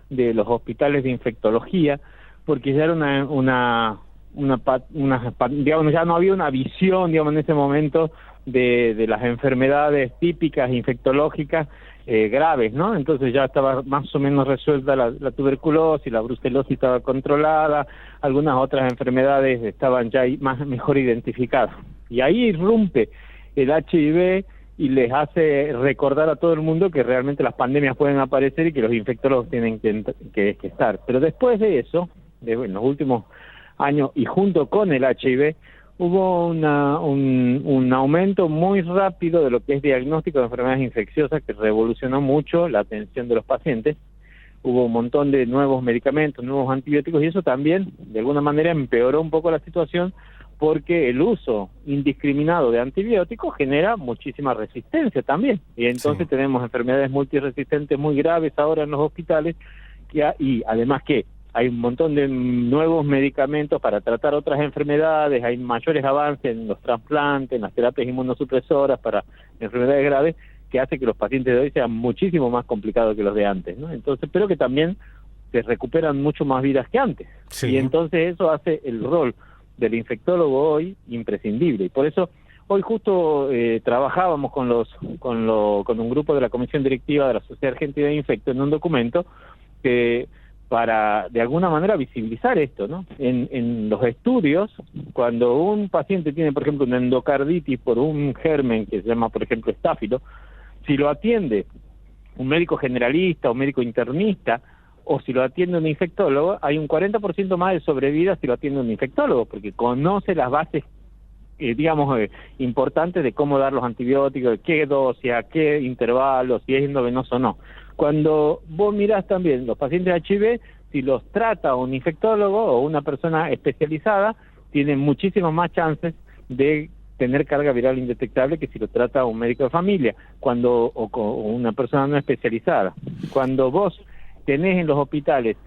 de los hospitales de infectología, porque ya era digamos, ya no había una visión, digamos, en ese momento de las enfermedades típicas infectológicas graves, ¿no? Entonces ya estaba más o menos resuelta la tuberculosis, la brucelosis estaba controlada, algunas otras enfermedades estaban ya mejor identificadas. Y ahí irrumpe el HIV y les hace recordar a todo el mundo que realmente las pandemias pueden aparecer y que los infectólogos tienen que estar. Pero después de eso, en los últimos años, y junto con el HIV, hubo un aumento muy rápido de lo que es diagnóstico de enfermedades infecciosas que revolucionó mucho la atención de los pacientes. Hubo un montón de nuevos medicamentos, nuevos antibióticos, y eso también, de alguna manera, empeoró un poco la situación, porque el uso indiscriminado de antibióticos genera muchísima resistencia también. Y entonces tenemos enfermedades multiresistentes muy graves ahora en los hospitales, y además que hay un montón de nuevos medicamentos para tratar otras enfermedades, hay mayores avances en los trasplantes, en las terapias inmunosupresoras para enfermedades graves, que hace que los pacientes de hoy sean muchísimo más complicados que los de antes, ¿no? Entonces, pero que también se recuperan mucho más vidas que antes. Sí. Y entonces eso hace el rol del infectólogo hoy imprescindible. Y por eso hoy justo trabajábamos con un grupo de la Comisión Directiva de la Sociedad Argentina de Infecto en un documento que para de alguna manera visibilizar esto, ¿no? En los estudios, cuando un paciente tiene, por ejemplo, una endocarditis por un germen que se llama, por ejemplo, estáfilo, si lo atiende un médico generalista o médico internista, o si lo atiende un infectólogo, hay un 40% más de sobrevida si lo atiende un infectólogo, porque conoce las bases, importantes de cómo dar los antibióticos, de qué dosis, a qué intervalos, si es endovenoso o no. Cuando vos mirás también los pacientes de HIV, si los trata un infectólogo o una persona especializada, tienen muchísimas más chances de tener carga viral indetectable que si lo trata un médico de familia o una persona no especializada. Cuando vos tenés en los hospitales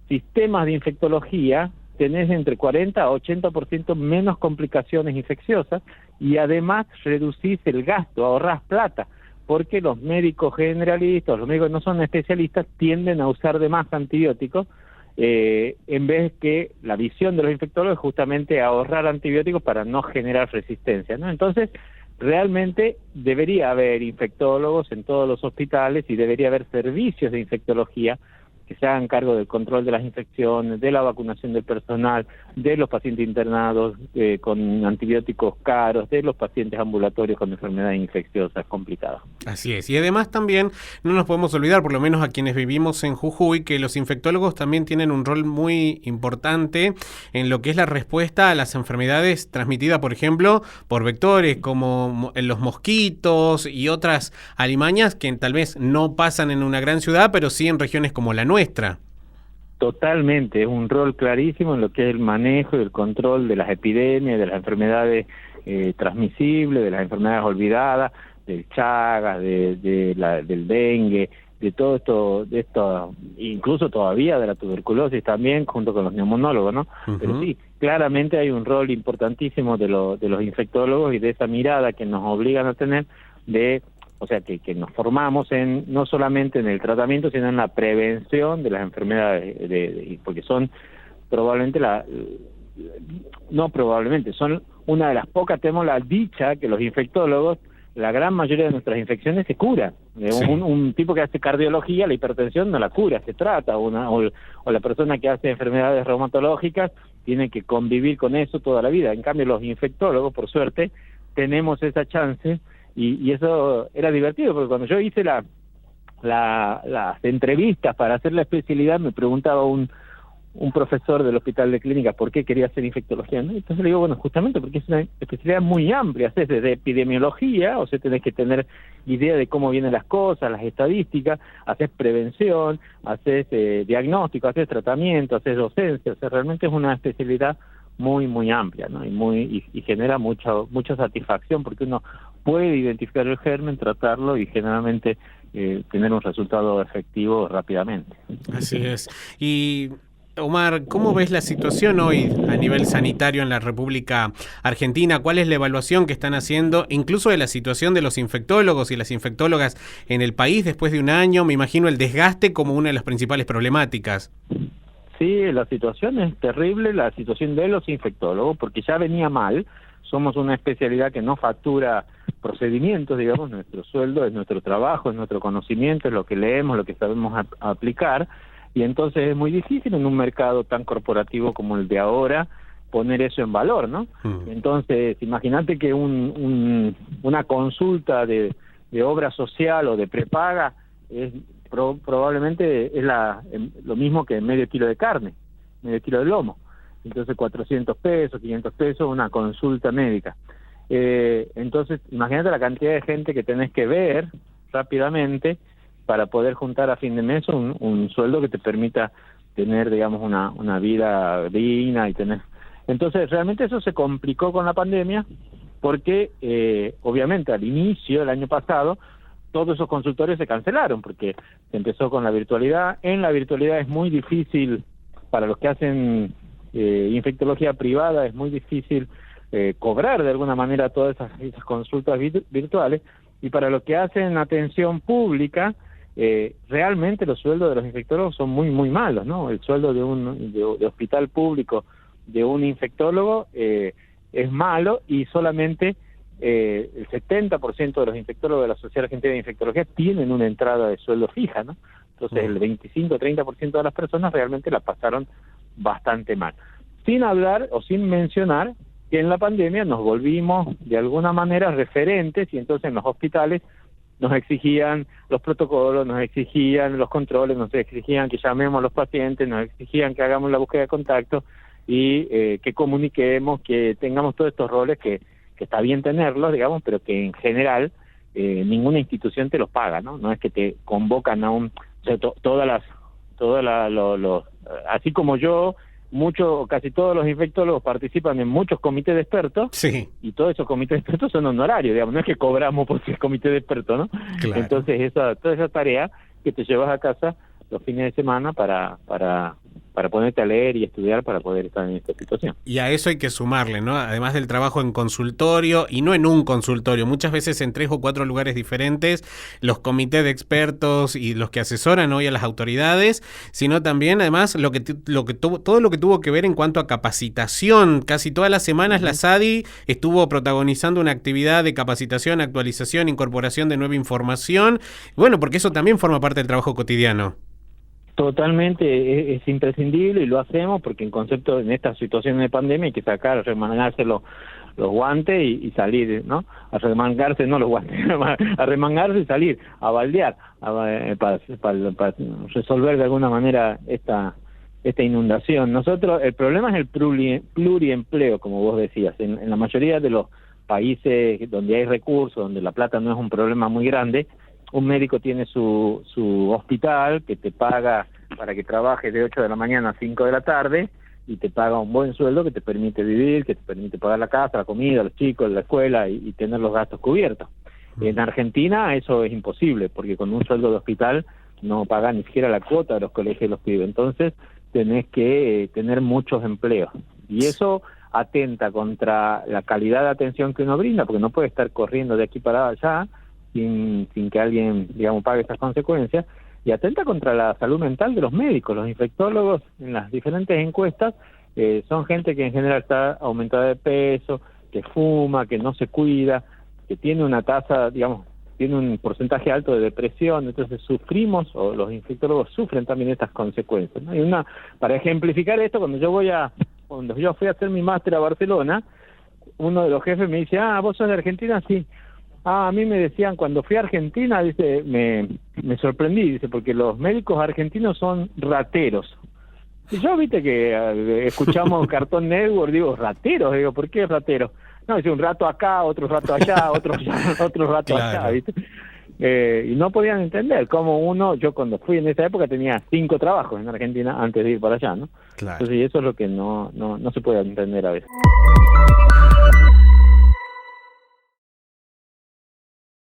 sistemas de infectología, tenés entre 40 a 80% menos complicaciones infecciosas, y además reducís el gasto, ahorrás plata, porque los médicos generalistas, los médicos que no son especialistas, tienden a usar de más antibióticos, en vez que la visión de los infectólogos es justamente ahorrar antibióticos para no generar resistencia, ¿no? Entonces, realmente debería haber infectólogos en todos los hospitales y debería haber servicios de infectología que se hagan cargo del control de las infecciones, de la vacunación del personal, de los pacientes internados con antibióticos caros, de los pacientes ambulatorios con enfermedades infecciosas complicadas. Así es. Y además también no nos podemos olvidar, por lo menos a quienes vivimos en Jujuy, que los infectólogos también tienen un rol muy importante en lo que es la respuesta a las enfermedades transmitidas, por ejemplo, por vectores como los mosquitos y otras alimañas que tal vez no pasan en una gran ciudad, pero sí en regiones como la nuestra. Totalmente, es un rol clarísimo en lo que es el manejo y el control de las epidemias, de las enfermedades transmisibles, de las enfermedades olvidadas, del Chagas, del dengue, de todo esto, incluso todavía de la tuberculosis también, junto con los neumonólogos, ¿no? Uh-huh. Pero sí, claramente hay un rol importantísimo de los infectólogos y de esa mirada que nos obligan a tener que nos formamos no solamente en el tratamiento, sino en la prevención de las enfermedades, porque son son una de las pocas, tenemos la dicha que los infectólogos, la gran mayoría de nuestras infecciones se curan. Sí. Un tipo que hace cardiología, la hipertensión no la cura, se trata, o la persona que hace enfermedades reumatológicas tiene que convivir con eso toda la vida. En cambio, los infectólogos, por suerte, tenemos esa chance. Y eso era divertido, porque cuando yo hice las entrevistas para hacer la especialidad, me preguntaba un profesor del Hospital de Clínicas por qué quería hacer infectología, ¿no? Entonces le digo, bueno, justamente porque es una especialidad muy amplia, haces desde epidemiología, o sea, tenés que tener idea de cómo vienen las cosas, las estadísticas, haces prevención, haces diagnóstico, haces tratamiento, haces docencia, o sea, realmente es una especialidad muy, muy amplia, ¿no? Y genera mucha satisfacción, porque uno puede identificar el germen, tratarlo y generalmente tener un resultado efectivo rápidamente. Así es. Y Omar, ¿cómo ves la situación hoy a nivel sanitario en la República Argentina? ¿Cuál es la evaluación que están haciendo, incluso de la situación de los infectólogos y las infectólogas en el país después de un año? Me imagino el desgaste como una de las principales problemáticas. Sí, la situación es terrible, la situación de los infectólogos, porque ya venía mal. Somos una especialidad que no factura procedimientos, digamos, nuestro sueldo es nuestro trabajo, es nuestro conocimiento, es lo que leemos, lo que sabemos aplicar, y entonces es muy difícil en un mercado tan corporativo como el de ahora poner eso en valor, ¿no? Entonces, imagínate que una consulta de obra social o de prepaga es probablemente es lo mismo que medio kilo de carne, medio kilo de lomo. Entonces 400 pesos, 500 pesos, una consulta médica. Entonces, imagínate la cantidad de gente que tenés que ver rápidamente para poder juntar a fin de mes un sueldo que te permita tener, digamos, una vida digna y tener... Entonces, realmente eso se complicó con la pandemia porque, obviamente, al inicio del año pasado, todos esos consultorios se cancelaron porque se empezó con la virtualidad. En la virtualidad es muy difícil, para los que hacen infectología privada, es muy difícil cobrar de alguna manera todas esas consultas virtuales, y para los que hacen atención pública, realmente los sueldos de los infectólogos son muy, muy malos, ¿no? El sueldo de hospital público de un infectólogo es malo, y solamente el 70% de los infectólogos de la Sociedad Argentina de Infectología tienen una entrada de sueldo fija, ¿no? Entonces el 25-30% de las personas realmente la pasaron bastante mal. Sin hablar o sin mencionar que en la pandemia nos volvimos de alguna manera referentes, y entonces en los hospitales nos exigían los protocolos, nos exigían los controles, nos exigían que llamemos a los pacientes, nos exigían que hagamos la búsqueda de contacto y que comuniquemos, que tengamos todos estos roles que está bien tenerlos, digamos, pero que en general ninguna institución te los paga, ¿no? No es que te convocan a o sea, así como yo, casi todos los infectólogos participan en muchos comités de expertos, sí, y todos esos comités de expertos son honorarios, digamos, no es que cobramos por ser comité de expertos, ¿no? claro. Entonces toda esa tarea que te llevas a casa los fines de semana para ponerte a leer y estudiar para poder estar en esta situación. Y a eso hay que sumarle, ¿no? Además del trabajo en consultorio, y no en un consultorio, muchas veces en 3 o 4 lugares diferentes, los comités de expertos y los que asesoran hoy a las autoridades, sino también, además, todo lo que tuvo que ver en cuanto a capacitación. Casi todas las semanas la SADI estuvo protagonizando una actividad de capacitación, actualización, incorporación de nueva información. Bueno, porque eso también forma parte del trabajo cotidiano. Totalmente, es imprescindible, y lo hacemos porque en esta situación de pandemia hay que remangarse los guantes y salir, ¿no? A remangarse, no los guantes, a remangarse y salir, a baldear, para resolver de alguna manera esta inundación. El problema es el pluriempleo, como vos decías. En la mayoría de los países donde hay recursos, donde la plata no es un problema muy grande, un médico tiene su hospital que te paga para que trabajes de 8 de la mañana a 5 de la tarde, y te paga un buen sueldo que te permite vivir, que te permite pagar la casa, la comida, los chicos, la escuela y tener los gastos cubiertos. En Argentina eso es imposible, porque con un sueldo de hospital no pagas ni siquiera la cuota de los colegios y los pibes. Entonces tenés que tener muchos empleos, y eso atenta contra la calidad de atención que uno brinda, porque no puede estar corriendo de aquí para allá sin que alguien, digamos, pague esas consecuencias, y atenta contra la salud mental de los médicos. Los infectólogos, en las diferentes encuestas, son gente que en general está aumentada de peso, que fuma, que no se cuida, que tiene una tasa, digamos, tiene un porcentaje alto de depresión. Entonces sufrimos, o los infectólogos sufren también estas consecuencias, ¿no? Y para ejemplificar esto, cuando yo fui a hacer mi máster a Barcelona, uno de los jefes me dice: ¿vos sos de Argentina? Sí. A mí me decían, cuando fui a Argentina, dice, me sorprendí, dice, porque los médicos argentinos son rateros. Y yo, viste que escuchamos Cartoon Network, digo, rateros, digo, ¿por qué rateros? No, dice, un rato acá, otro rato allá, otro rato claro. allá, ¿viste? Y no podían entender cómo yo cuando fui en esa época tenía 5 trabajos en Argentina antes de ir para allá, ¿no? Claro. Entonces, eso es lo que no se puede entender a veces.